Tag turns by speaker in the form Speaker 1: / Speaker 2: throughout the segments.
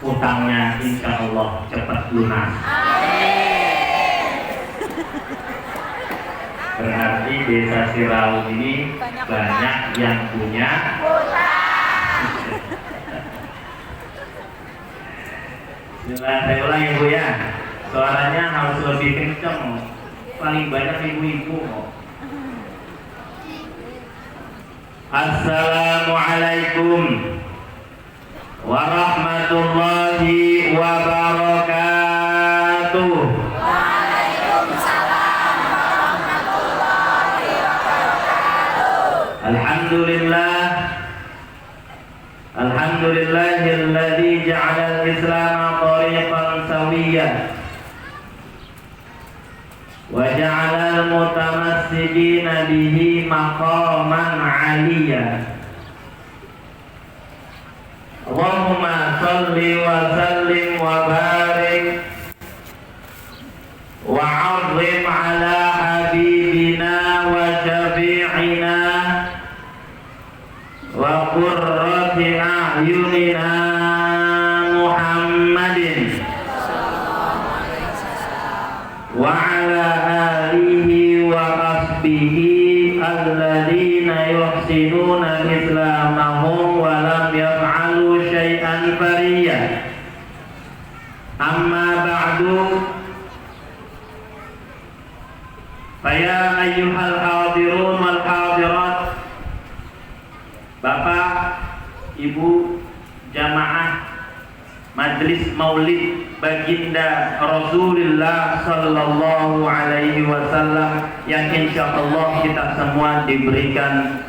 Speaker 1: utangnya insya Allah cepat lunas. Berarti desa Sirau ini banyak yang punya saya ulang ya Bu ya, suaranya harus lebih kenceng, paling banyak ibu-ibu. Assalamualaikum warahmatullahi wabarakatuh.
Speaker 2: Waalaikumsalam warahmatullahi wabarakatuh.
Speaker 1: Alhamdulillah, alhamdulillahilladzi ja'ala al-islam tariqan sawiyyan wa ja'ala al-mutamassikin bihi maqaman 'aliyyan. Allahumma shalli wa sallim wa barik wa 'azzim 'ala habibina wa syafi'ina wa qurrati a'yunina Muhammadin wa 'ala alihi wa asbihi alladzina yuhsinuna islamahum wa lam yaf'alu syai'an fariyya. Amma ba'du, faya ayyuhal hadirun wal hadirat, Bapak, Ibu, jamaah Majelis Maulid Baginda Rasulullah Sallallahu Alaihi Wasallam yang insya Allah kita semua diberikan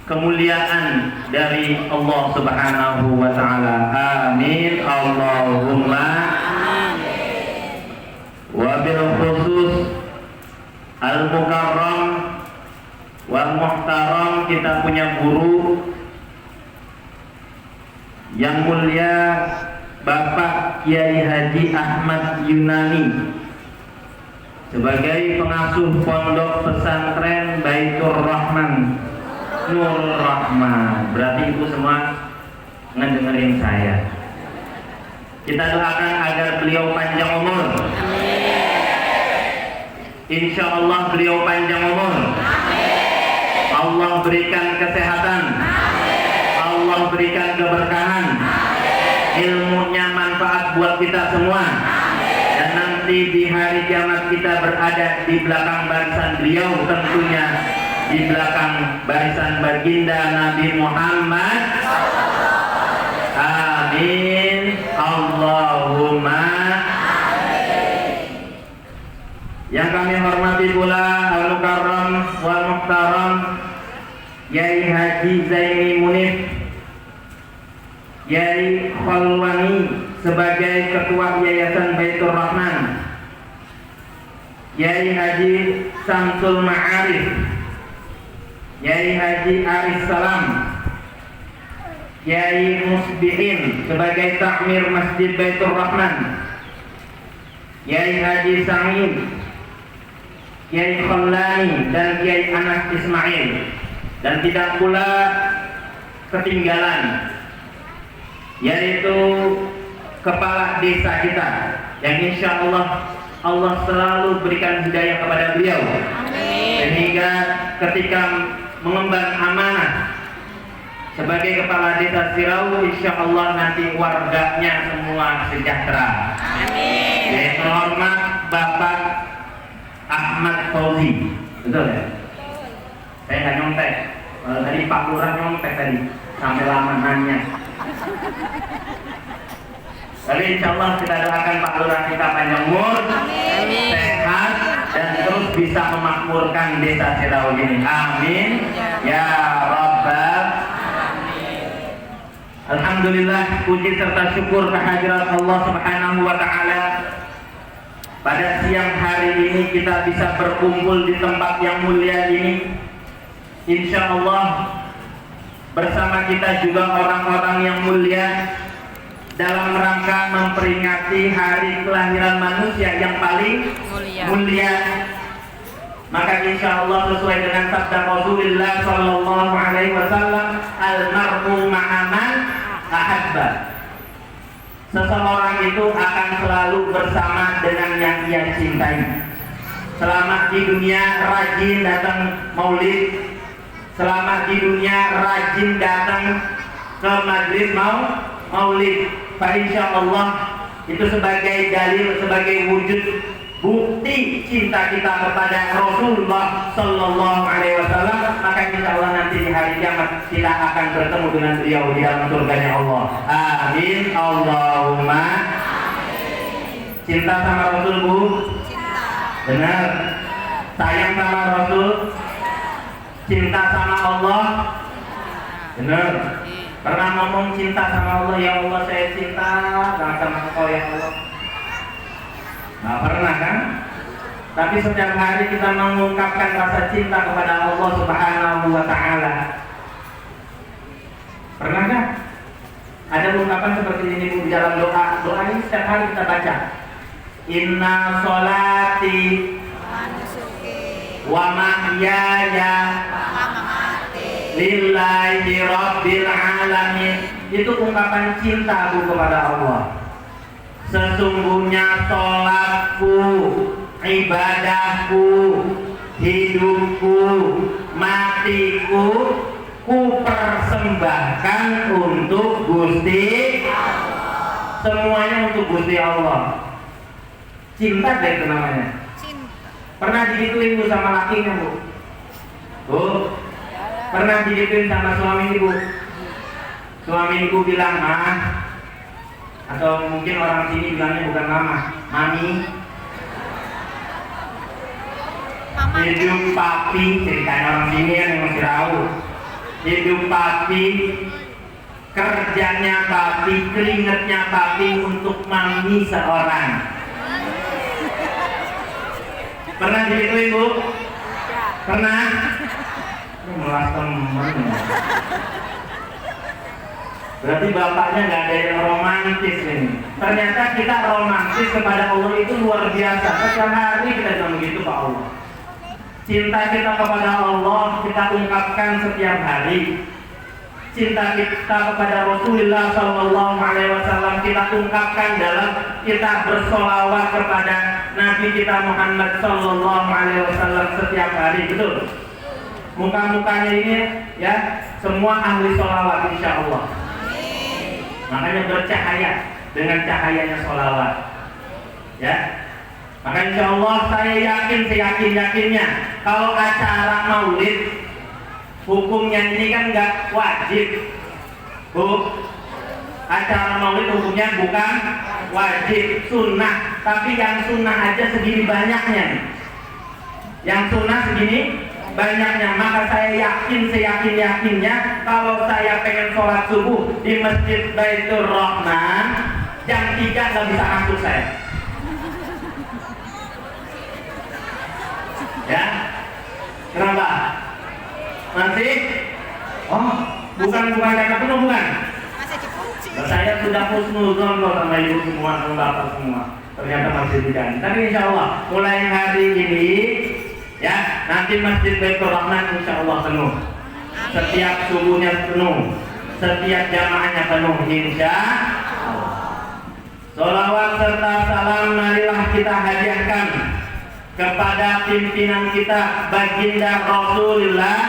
Speaker 1: kemuliaan dari Allah Subhanahu Wa Taala. Amin. Allahumma amin. Wabil khusus al-mukarram wal muhtaram, kita punya guru yang mulia Bapak Kiai Haji Ahmad Yunani sebagai pengasuh pondok pesantren Baitur Rahman Nurul Rahman. Berarti ibu semua ngedengerin saya. Kita doakan agar beliau panjang umur. Insya Allah beliau panjang umur. Allah berikan kesehatan. Allah berikan keberkahan. Ilmunya manfaat buat kita semua. Dan nanti di hari kiamat kita berada di belakang barisan beliau, tentunya di belakang barisan baginda Nabi Muhammad. Amin. Allahumma amin. Yang kami hormati pula al-mukarram wal muhtaram Yai Haji Zaini Munif Yai Khalwani sebagai Ketua Yayasan Baitur Rahman, Yai Haji Samsul Ma'arif, Yai Haji Aris Salam, Yai Musbihin sebagai Takmir Masjid Baitur Rahman, Yai Haji Sa'id, Yai Khallani dan Yai Anas Ismail. Dan tidak pula ketinggalan, yaitu kepala desa kita yang insya Allah selalu berikan hidayah kepada beliau. Amin. Sehingga ketika mengemban amanah sebagai kepala desa Sirau, insya Allah nanti warganya semua sejahtera. Amin. Yang terhormat Bapak Ahmad Fauzi, betul ya? Saya nggak nyontek. Tadi Pak Lurah nyontek tadi sampai lama nanya. Tapi insya Allah kita doakan Pak Lurah kita panjang umur, sehat, dan terus bisa memakmurkan desa Sirau ini. Amin. Ya Rabbal. Alhamdulillah, puji serta syukur kehadirat Allah Subhanahu Wa Taala. Pada siang hari ini kita bisa berkumpul di tempat yang mulia ini. Insya Allah bersama kita juga orang-orang yang mulia dalam rangka memperingati hari kelahiran manusia yang paling mulia. Maka insya Allah sesuai dengan sabda Rasulullah Sallallahu Alaihi Wasallam, al-mar'u ma'aman ahabba. seseorang itu akan selalu bersama dengan yang ia cintai. Selama di dunia rajin datang maulid, selama di dunia rajin datang ke majelis maulid, insya Allah itu sebagai dalil, sebagai wujud bukti cinta kita kepada Rasulullah Sallallahu Alaihi Wasallam. Maka insya Allah nanti di hari kiamat kita akan bertemu dengan beliau di dalam surganya Allah. Amin. Allahumma amin. Cinta sama Rasul, Bu? Benar. Sayang sama Rasul? Cinta sama Allah? Benar. Pernah ngomong cinta sama Allah, ya Allah saya cinta banget sama Engkau ya Allah? Nggak pernah kan? Tapi setiap hari kita mengungkapkan rasa cinta kepada Allah Subhanahu wa Ta'ala. Pernah kan? Ada ungkapan seperti ini di dalam doa. Doa ini setiap hari kita baca. Inna sholati wa mahyaya lillahi rabbil alamin. Itu ungkapan cinta Bu kepada Allah. Sesungguhnya sholatku, ibadahku, hidupku, matiku, ku persembahkan untuk Gusti Allah. Semuanya untuk Gusti Allah. Cinta deh itu namanya. Cinta. Pernah digituin Bu sama lakinya Bu? Bu? Pernah digituin sama suami Ibu? Suami Ibu bilang atau mungkin orang sini bilangnya bukan mama, mami. Hidup papi, ceritanya orang sini kan yang masih tahu. Hidup papi, kerjanya papi, keringetnya papi untuk mami seorang. Pernah digituin Bu? Pernah? Melas teman. Berarti bapaknya nggak ada yang romantis ini. Ternyata kita romantis kepada Allah itu luar biasa. Setiap hari kita bilang begitu Pak Allah. Cinta kita kepada Allah kita ungkapkan setiap hari. Cinta kita kepada Rasulullah Sallallahu Alaihi Wasallam kita ungkapkan dalam kita bersolawat kepada Nabi kita Muhammad Sallallahu Alaihi Wasallam setiap hari, betul? Muka-mukanya ini ya semua ahli solawat insya Allah. Makanya bercahaya dengan cahayanya solawat. Ya, maka insya Allah saya yakin seyakin-yakinnya kalau acara maulid hukumnya ini kan nggak wajib, Bu. Acara maulid hukumnya bukan wajib, sunnah. Tapi yang sunnah aja segini banyaknya. Yang sunnah segini banyaknya. Maka saya yakin seyakin-yakinnya kalau saya pengen sholat subuh di Masjid Baitur Rahman jam 3 nggak bisa masuk saya. Ya, kenapa? Masih? Oh, bukan karena penuh, bukan?
Speaker 2: Masih dikunci.
Speaker 1: Saya sudah husnuzon kok sama ibu semua, sama bapak semua. Ternyata masih tidak. Tapi insya Allah mulai hari ini, ya nanti Masjid Baitur Rahman insya Allah penuh. Setiap subuhnya penuh, setiap jamaahnya penuh, insya Allah. Sholawat serta salam marilah kita hadiahkan kepada pimpinan kita baginda Rasulullah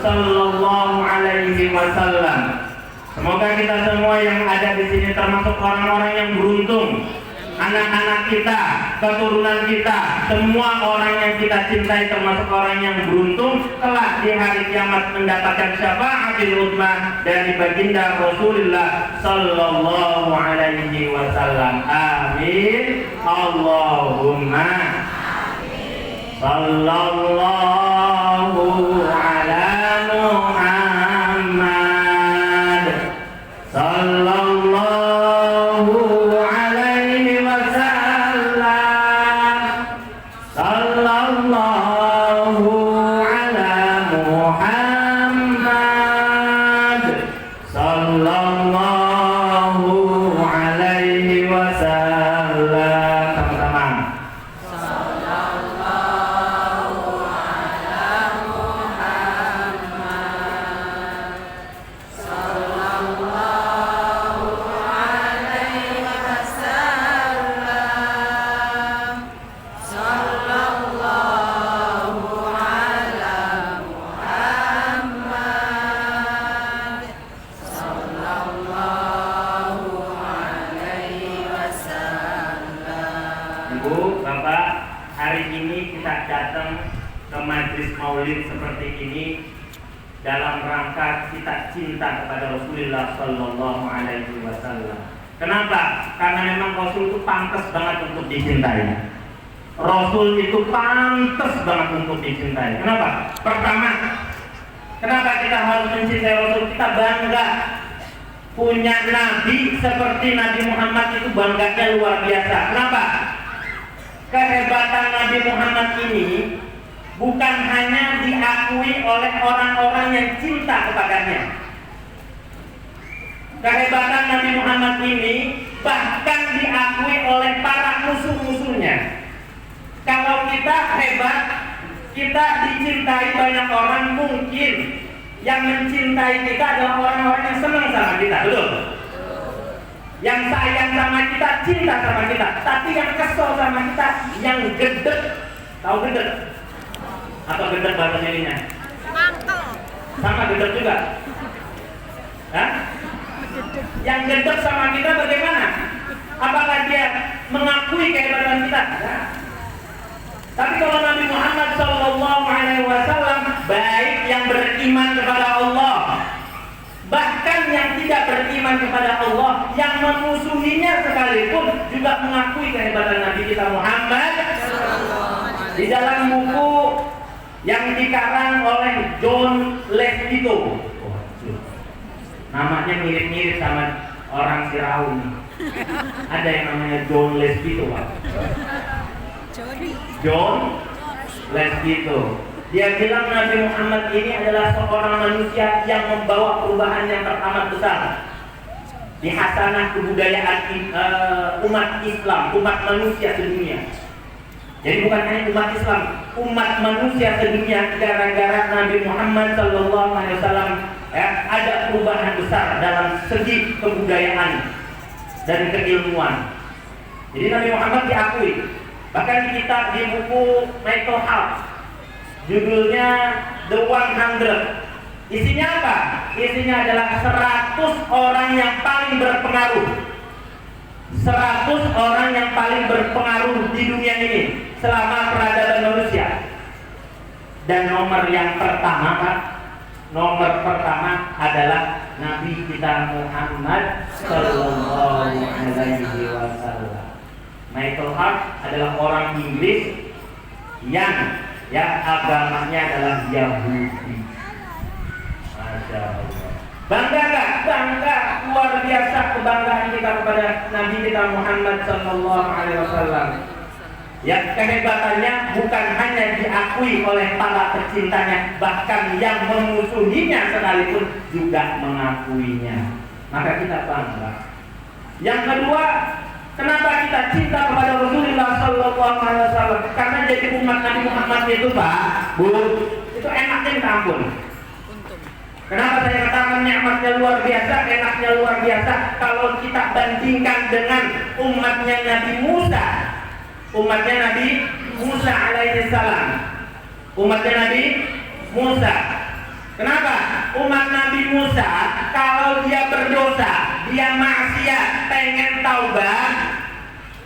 Speaker 1: Sallallahu Alaihi Wasallam. Semoga kita semua yang ada di sini termasuk orang-orang yang beruntung, anak-anak kita, keturunan kita, semua orang yang kita cintai termasuk orang yang beruntung telah di hari kiamat mendapatkan syafaatul uzma dari baginda Rasulullah Sallallahu Alaihi Wasallam. Amin. Allahumma sallallahu ala Muhammad sallallahu alaihi wasallam sallallahu ala Muhammad sallallahu alaihi wasallam. Sama-sama. Ibu, Bapak, hari ini kita datang ke majlis maulid seperti ini dalam rangka kita cinta kepada Rasulullah Sallallahu Alaihi Wasallam. Kenapa? Karena memang Rasul itu pantas banget untuk dicintai. Rasul itu pantas banget untuk dicintai. Kenapa? Pertama, kenapa kita harus mencintai Rasul? Kita bangga punya Nabi seperti Nabi Muhammad, itu bangganya luar biasa. Kenapa? Kehebatan Nabi Muhammad ini bukan hanya diakui oleh orang-orang yang cinta kepadanya. Kehebatan Nabi Muhammad ini bahkan diakui oleh para musuh-musuhnya. Kalau kita hebat, kita dicintai banyak orang, mungkin yang mencintai kita adalah orang-orang yang senang sama kita, betul? Yang sayang sama kita, cinta sama kita. Tapi yang kesel sama kita, yang gedek. Tahu gedek? Apa gedek bahasa ininya?
Speaker 2: Mantel.
Speaker 1: Sama gedek juga? Hah? Yang gedek sama kita bagaimana? Apakah dia mengakui kehebatan kita? Nah. Tapi kalau Nabi Muhammad SAW, baik yang beriman kepada Allah, bahkan yang tidak beriman kepada Allah, yang memusuhinya sekalipun juga mengakui kehebatan Nabi kita Muhammad. Di dalam buku yang dikarang oleh John Lestito, namanya mirip-mirip sama orang Firaun. Ada yang namanya John Lestito, Pak. John Lestito. Dia bilang Nabi Muhammad ini adalah seorang manusia yang membawa perubahan yang teramat besar di hasanah kebudayaan umat Islam, umat manusia sedunia. Jadi bukan hanya umat Islam, umat manusia sedunia, gara-gara Nabi Muhammad SAW ada perubahan besar dalam segi kebudayaan dan keilmuan. Jadi Nabi Muhammad diakui. Bahkan di kitab, di buku Michael Hart, judulnya The 100. Isinya apa? Isinya adalah 100 orang yang paling berpengaruh. 100 orang yang paling berpengaruh di dunia ini selama peradaban manusia. Dan nomor yang pertama, Pak, nomor pertama adalah Nabi kita Muhammad Sallallahu Alaihi Wasallam. Michael Hart adalah orang Inggris yang agamanya adalah Yahudi. Masya Allah. Bangga gak? Bangga, luar biasa kebanggaan kita kepada Nabi kita Muhammad Sallallahu Alaihi Wasallam. Ya, kehebatannya bukan hanya diakui oleh para pecintanya, bahkan yang memusuhinya sekalipun juga mengakuinya. Maka kita bangga. Yang kedua, kenapa kita cinta kepada Rasulullah Sallallahu Alaihi Wasallam? Karena jadi umat Nabi Muhammad itu, Pak, Bu, itu enaknya minta ampun. Kenapa saya katakan nikmatnya luar biasa, enaknya luar biasa? Kalau kita bandingkan dengan umatnya Nabi Musa, umatnya Nabi Musa alaihissalam, umatnya Nabi Musa. Kenapa? Umat Nabi Musa kalau dia berdosa, dia maksiat, pengen taubat,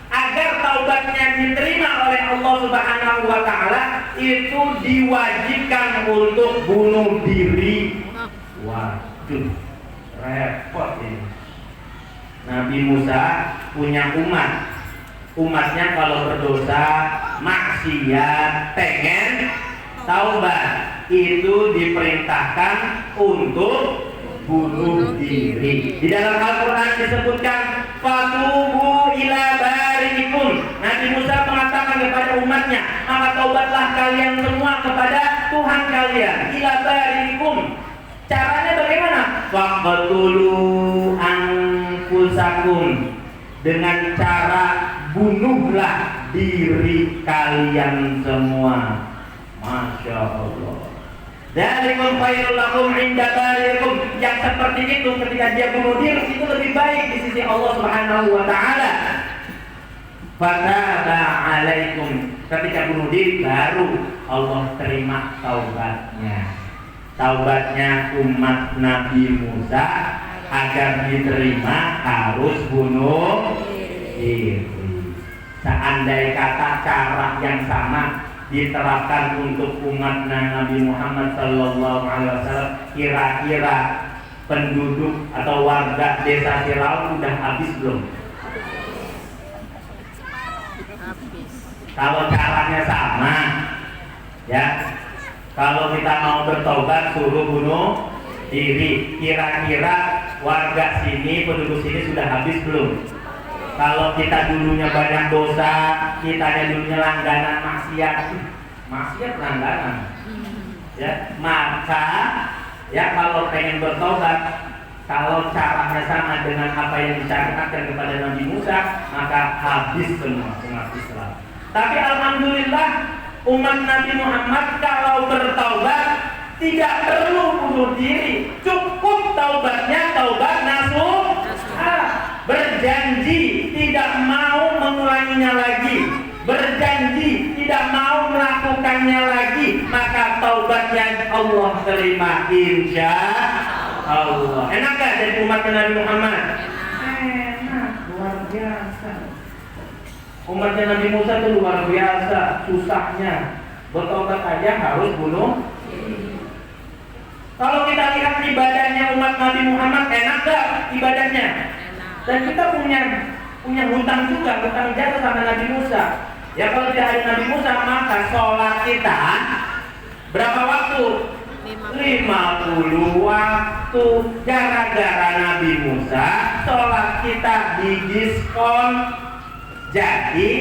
Speaker 1: agar taubatnya diterima oleh Allah Subhanahu wa taala, itu diwajibkan untuk bunuh diri. Waduh, repot ini. Nabi Musa punya umat. Umatnya kalau berdosa, maksiat, pengen taubat, itu diperintahkan untuk bunuh diri. Di dalam Al-Quran disebutkan fatubu ila bari'ikum. Nabi Musa mengatakan kepada umatnya, maka taubatlah kalian semua kepada Tuhan kalian. Ila bari'ikum. Caranya bagaimana? Faqtulu anfusakum. Dengan cara bunuhlah diri kalian semua. Masya Allah. Dzalikum khairul lakum 'inda bari'ikum. Yang seperti itu ketika dia bunuh diri itu lebih baik di sisi Allah Subhanahu wa taala. Fataba 'alaikum. Ketika bunuh diri baru Allah terima taubatnya. Taubatnya umat Nabi Musa agar diterima harus bunuh diri. seandai kata cara yang sama diterapkan untuk umat Nabi Muhammad SAW, kira-kira penduduk atau warga desa Firaun udah habis belum? Kalau caranya sama, ya. Kalau kita mau bertobat suruh bunuh diri, kira-kira warga sini, penduduk sini sudah habis belum? Kalau kita dulunya banyak dosa, kitanya dulunya langganan maksiat langganan, ya, maka ya kalau pengen bertobat, kalau caranya sama dengan apa yang disyariatkan kepada Nabi Musa, maka habis semua umat Islam. Tapi alhamdulillah umat Nabi Muhammad kalau bertaubat tidak perlu bunuh diri, cukup taubatnya taubat nasuh, berjanji tidak mau mengulanginya lagi, berjanji tidak mau melakukannya lagi, maka taubatnya Allah terima insya Allah. Enak gak jadi umat Nabi Muhammad? Enak, luar biasa. Umatnya Nabi Musa itu luar biasa susahnya. Bertobat aja harus bunuh. Kalau kita lihat ibadahnya umat Nabi Muhammad, enak gak ibadahnya? Dan kita punya hutang juga, hutang jasa sama Nabi Musa. Ya kalau tidak ada Nabi Musa, maka sholat kita berapa waktu? 50 waktu. Gara-gara Nabi Musa, sholat kita didiskon jadi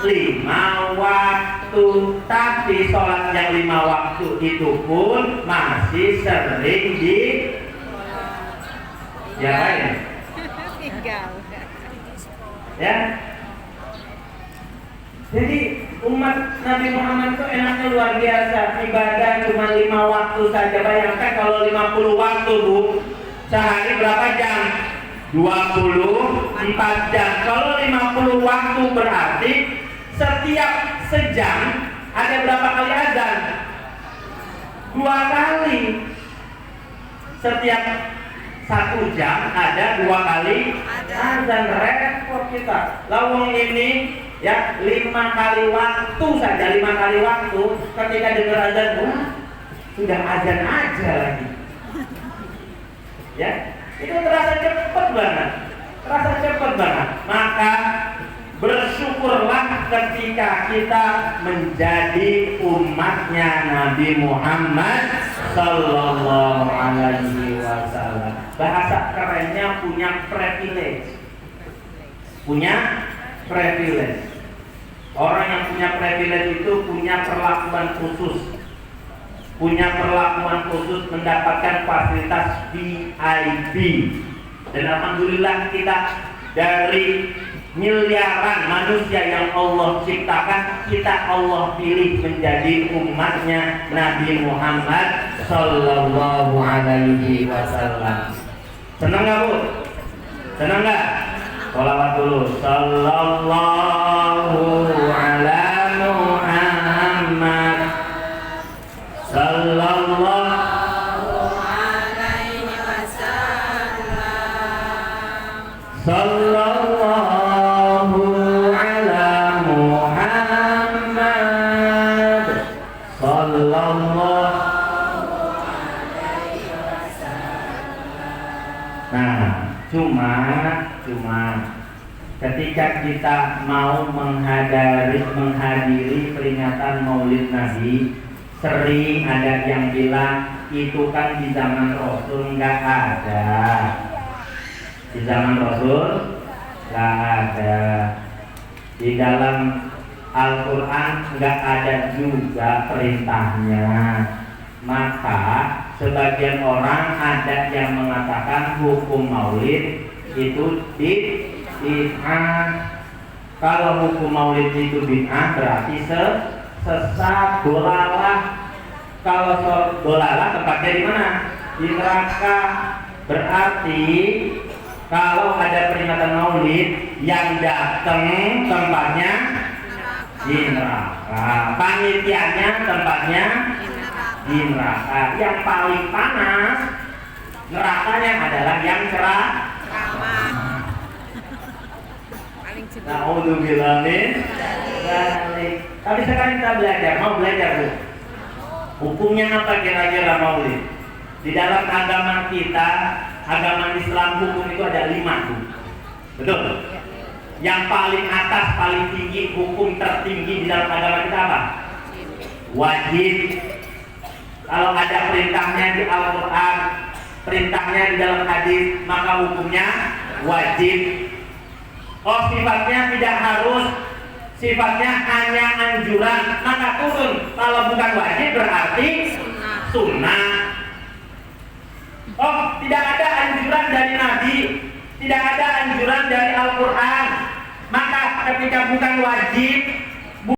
Speaker 1: 5 waktu. Tapi sholat yang 5 waktu itu pun masih sering ya. Jadi umat Nabi Muhammad itu enaknya luar biasa. Ibadah cuma 5 waktu saja. Bayangkan kalau 50 waktu, Bu, sehari berapa jam? 24 jam. Kalau 50 waktu berarti setiap sejam ada berapa kali azan? 2 kali. Setiap 1 jam ada 2 kali azan. Repot kita. Lawang ini ya 5 kali waktu saja, 5 kali waktu. Ketika dengar azan, sudah azan aja lagi. Ya, itu terasa cepat banget. Maka bersyukurlah ketika kita menjadi umatnya Nabi Muhammad Sallallahu Alaihi Wasallam. Bahasa kerennya punya privilege. Orang yang punya privilege itu punya perlakuan khusus, mendapatkan fasilitas VIP. Dan alhamdulillah kita dari miliaran manusia yang Allah ciptakan, kita Allah pilih menjadi umatnya Nabi Muhammad Sallallahu Alaihi Wasallam. Senang gak, Bu? Senang gak? Sholawat dulu. Sallallahu ala Muhammad Sallallahu alaihi wasallam. Sallallahu ala Muhammad Sallallahu alaihi wasallam. Nah, cuma ketika kita mau menghadiri peringatan Maulid Nabi, sering ada yang bilang itu kan di zaman Rasul nggak ada. Di zaman Rasul nggak ada. Di dalam Al-Quran nggak ada juga perintahnya. Maka sebagian orang ada yang mengatakan hukum Maulid itu bid'ah. Kalau hukum Maulid itu bid'ah berarti sesat, dolalah. Kalau dolalah tempatnya di mana? Di neraka. Berarti kalau ada peringatan Maulid yang datang tempatnya di neraka. Panitianya tempatnya di neraka. Yang paling panas nerakanya adalah yang cerah. Na'udzubillah min dzalik. Tapi sekarang kita belajar, mau belajar Bu. Hukumnya apa kira-kira Maulid? Di dalam agama kita, agama Islam, hukum itu ada 5 Bu. Betul? Yang paling atas, paling tinggi, hukum tertinggi di dalam agama kita apa? Wajib. Kalau ada perintahnya di Al-Quran, perintahnya di dalam hadis, maka hukumnya wajib. Oh, sifatnya tidak harus, sifatnya hanya anjuran, maka turun. Kalau bukan wajib berarti sunnah. Oh, tidak ada anjuran dari Nabi, tidak ada anjuran dari Al-Quran, maka ketika bukan wajib